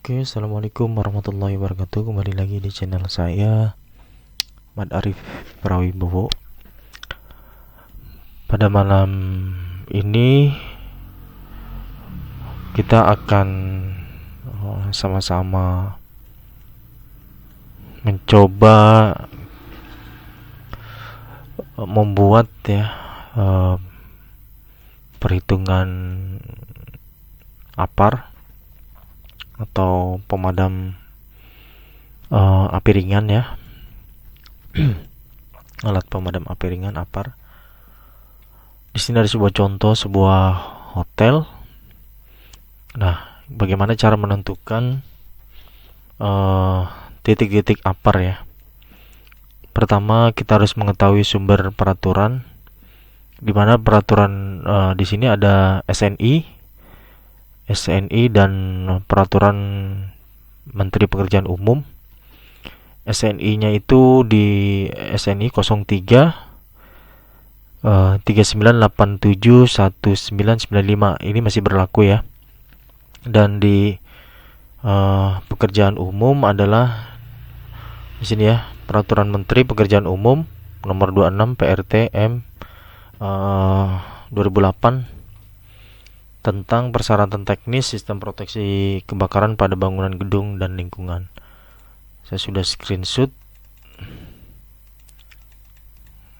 Oke, assalamualaikum warahmatullahi wabarakatuh. Kembali lagi di channel saya, Ahmad Arif Prawibowo. Pada malam ini kita akan sama-sama mencoba membuat perhitungan APAR atau pemadam api ringan ya. Alat pemadam api ringan APAR. Di sini ada sebuah contoh sebuah hotel. Nah, bagaimana cara menentukan titik-titik APAR ya? Pertama, kita harus mengetahui sumber peraturan, di mana peraturan di sini ada SNI dan peraturan Menteri Pekerjaan Umum. SNI-nya itu di SNI 03 39871995 ini masih berlaku ya. Dan di pekerjaan umum adalah di sini ya, peraturan Menteri Pekerjaan Umum nomor 26 PRT M 2008 tentang persyaratan teknis sistem proteksi kebakaran pada bangunan gedung dan lingkungan. Saya sudah screenshot.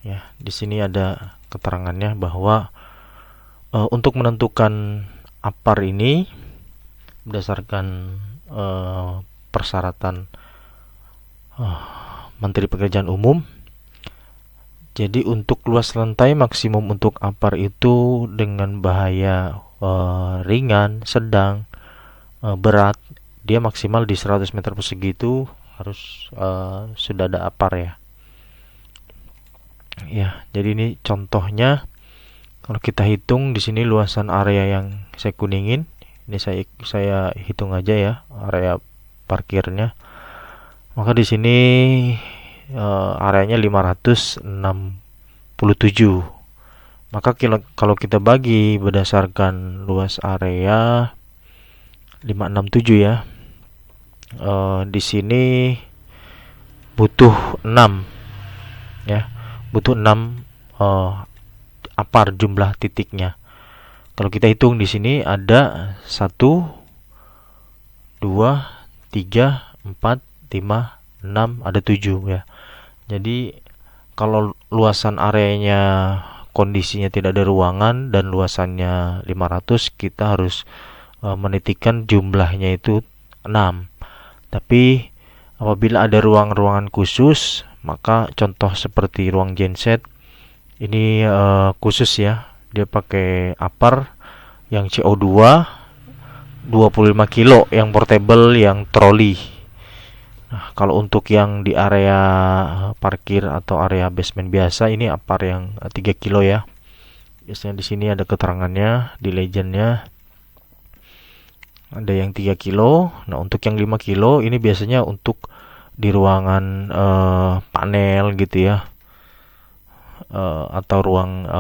Ya, di sini ada keterangannya bahwa untuk menentukan APAR ini berdasarkan persyaratan Menteri Pekerjaan Umum. Jadi untuk luas lantai maksimum untuk APAR itu dengan bahaya ringan, sedang, berat, dia maksimal di 100 meter persegi itu harus sudah ada APAR ya. Ya, jadi ini contohnya. Kalau kita hitung di sini luasan area yang saya kuningin, ini saya hitung aja ya area parkirnya. Maka di sini areanya 567. Maka kalau kita bagi berdasarkan luas area 567 ya, di sini butuh 6 ya, butuh 6 APAR jumlah titiknya. Kalau kita hitung di sini ada 1 2 3 4 5 6, ada 7 ya. Jadi kalau luasan areanya kondisinya tidak ada ruangan dan luasannya 500, kita harus menitikkan jumlahnya itu 6. Tapi apabila ada ruang-ruangan khusus, maka contoh seperti ruang genset ini khusus ya, dia pakai APAR yang CO2 25 kilo yang portable, yang troli. Nah, kalau untuk yang di area parkir atau area basement biasa, ini APAR yang 3 kilo ya. Biasanya di sini ada keterangannya di legendnya. Ada yang 3 kilo. Nah, untuk yang 5 kilo ini biasanya untuk di ruangan panel gitu ya. Atau ruang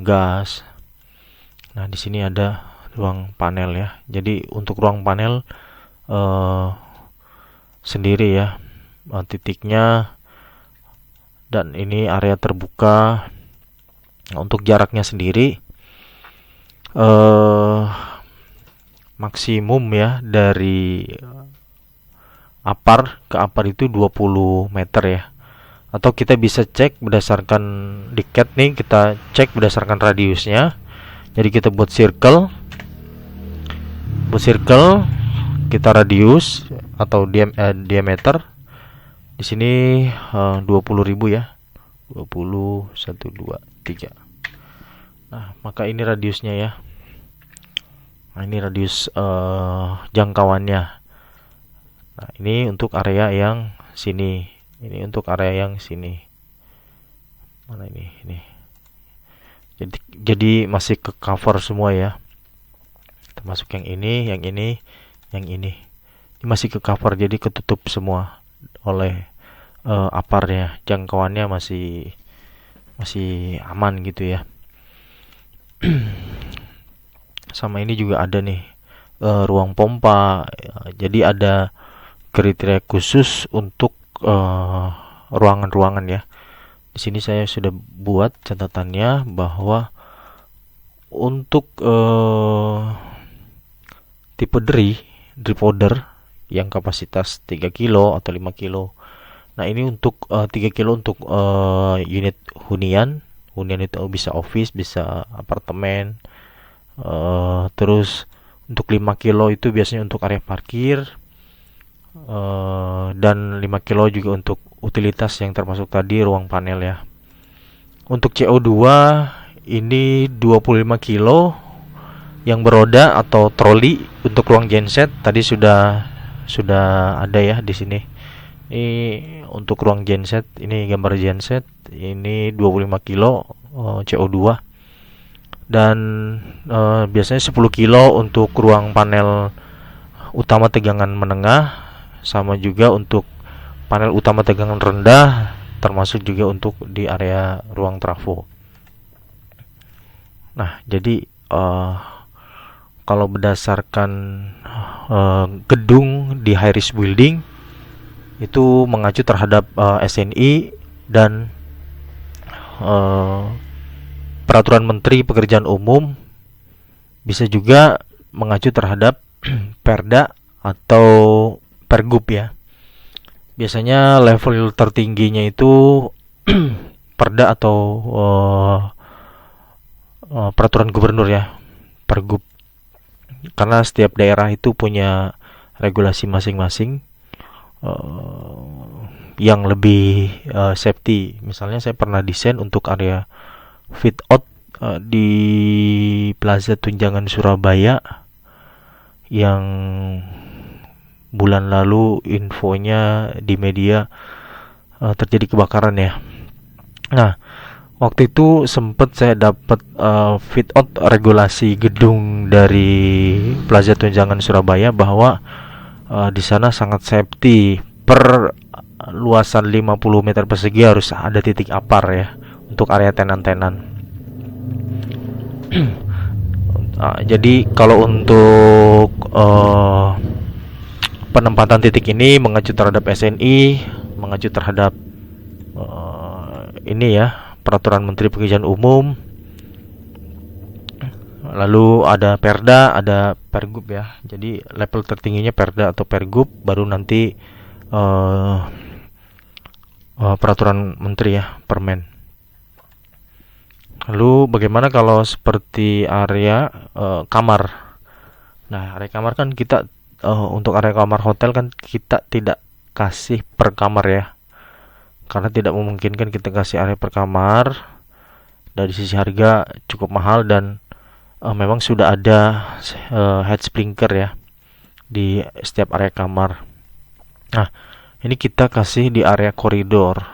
gas. Nah, di sini ada ruang panel ya. Jadi untuk ruang panel sendiri ya, titiknya, dan ini area terbuka. Untuk jaraknya sendiri maksimum ya dari APAR ke APAR itu 20 meter ya. Atau kita bisa cek berdasarkan diket nih, kita cek berdasarkan radiusnya. Jadi kita buat circle, kita radius atau diameter. Di sini 20.000 ya. 20 1 2 3. Nah, maka ini radiusnya ya. Nah, ini radius jangkauannya. Nah, ini untuk area yang sini. Ini untuk area yang sini. Mana ini? Ini. Jadi masih ke cover semua ya. Termasuk yang ini, yang ini, yang ini. Ini masih ke cover, jadi ketutup semua oleh APAR-nya. Jangkauannya masih aman gitu ya. Sama ini juga ada nih ruang pompa. Jadi ada kriteria khusus untuk ruangan-ruangan ya. Di sini saya sudah buat catatannya bahwa untuk tipe drip order yang kapasitas 3 kilo atau 5 kilo. Nah, ini untuk 3 kilo untuk unit hunian. Hunian itu bisa office, bisa apartemen. Terus untuk 5 kilo itu biasanya untuk area parkir. Dan 5 kilo juga untuk utilitas yang termasuk tadi ruang panel ya. Untuk CO2 ini 25 kilo yang beroda atau troli. Untuk ruang genset tadi sudah ada ya di sini. Ini untuk ruang genset, ini gambar genset, ini 25 kilo CO2. Dan biasanya 10 kilo untuk ruang panel utama tegangan menengah, sama juga untuk panel utama tegangan rendah, termasuk juga untuk di area ruang trafo. Nah, jadi kalau berdasarkan gedung di high risk building itu mengacu terhadap SNI dan Peraturan Menteri Pekerjaan Umum, bisa juga mengacu terhadap Perda atau Pergub ya. Biasanya level tertingginya itu Perda atau Peraturan Gubernur ya, Pergub. Karena setiap daerah itu punya regulasi masing-masing yang lebih safety. Misalnya saya pernah desain untuk area fit out di Plaza Tunjangan Surabaya yang bulan lalu infonya di media terjadi kebakaran ya. Nah, waktu itu sempat saya dapat fit out regulasi gedung dari Plaza Tunjangan Surabaya bahwa di sana sangat safety. Per luasan 50 meter persegi harus ada titik apar ya untuk area tenan-tenan. Jadi kalau untuk penempatan titik ini mengacu terhadap SNI, mengacu terhadap ini ya, Peraturan Menteri Pekerjaan Umum. Lalu ada Perda, ada Pergub ya. Jadi level tertingginya Perda atau Pergub, baru nanti Peraturan Menteri ya, Permen. Lalu bagaimana kalau seperti area kamar? Nah, area kamar kan kita untuk area kamar hotel kan kita tidak kasih per kamar ya, karena tidak memungkinkan kita kasih area per kamar. Dari sisi harga cukup mahal dan memang sudah ada head sprinkler ya di setiap area kamar. Nah, ini kita kasih di area koridor.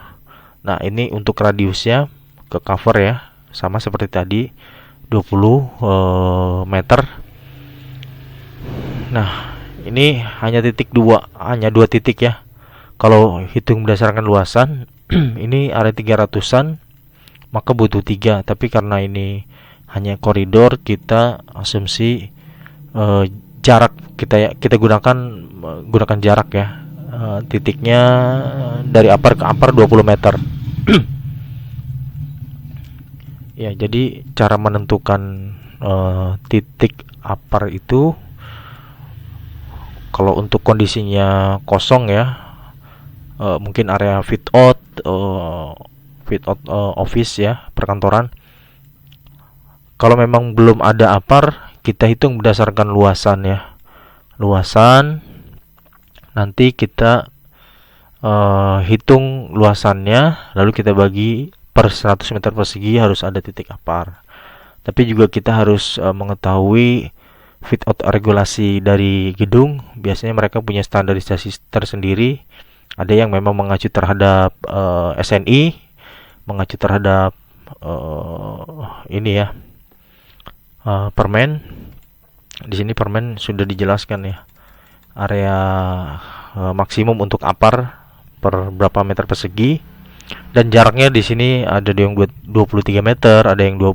Nah, ini untuk radiusnya ke cover ya, sama seperti tadi 20 meter. Nah, ini hanya hanya dua titik ya. Kalau hitung berdasarkan luasan ini area 300-an, maka butuh 3. Tapi karena ini hanya koridor, kita asumsi jarak kita gunakan jarak ya. Titiknya dari apar ke apar 20 meter. Ya, jadi cara menentukan titik apar itu, kalau untuk kondisinya kosong ya, mungkin area fit out office ya, perkantoran. Kalau memang belum ada apar, kita hitung berdasarkan luasan ya. Luasan nanti kita hitung luasannya, lalu kita bagi per 100 meter persegi harus ada titik apar. Tapi juga kita harus mengetahui fit out regulasi dari gedung. Biasanya mereka punya standarisasi tersendiri. Ada yang memang mengacu terhadap SNI, mengacu terhadap ini ya, Permen. Di sini Permen sudah dijelaskan ya, area maksimum untuk apar per berapa meter persegi, dan jaraknya di sini ada yang 23 meter, ada yang 20,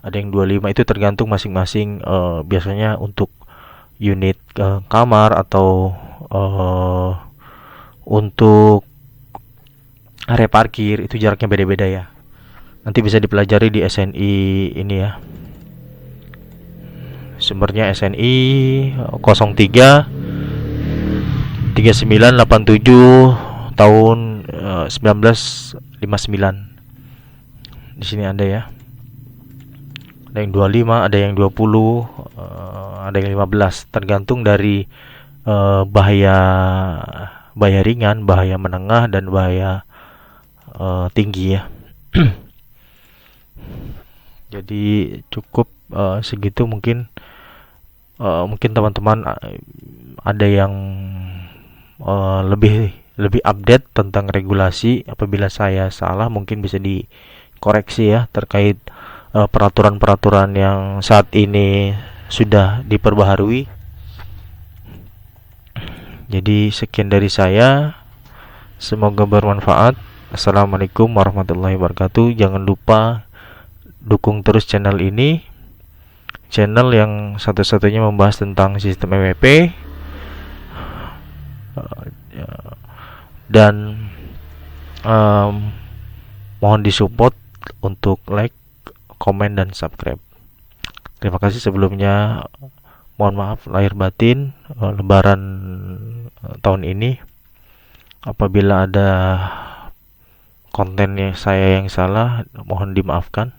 ada yang 25. Itu tergantung masing-masing biasanya untuk unit kamar atau untuk area parkir itu jaraknya beda-beda ya. Nanti bisa dipelajari di SNI ini ya. Sumbernya SNI 03 3987 tahun 1959. Di sini ada ya. Ada yang 25, ada yang 20, ada yang 15, tergantung dari bahaya ringan, bahaya menengah, dan bahaya tinggi ya. Jadi cukup segitu mungkin. Mungkin teman-teman ada yang lebih update tentang regulasi. Apabila saya salah mungkin bisa dikoreksi ya, terkait peraturan-peraturan yang saat ini sudah diperbaharui. Jadi sekian dari saya, semoga bermanfaat. Assalamualaikum warahmatullahi wabarakatuh. Jangan lupa dukung terus channel ini, channel yang satu-satunya membahas tentang sistem MEP, dan mohon disupport untuk like, komen, dan subscribe. Terima kasih sebelumnya. Mohon maaf lahir batin lebaran tahun ini. Apabila ada kontennya saya yang salah, mohon dimaafkan.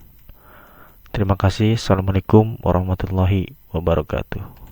Terima kasih. Assalamualaikum warahmatullahi wabarakatuh.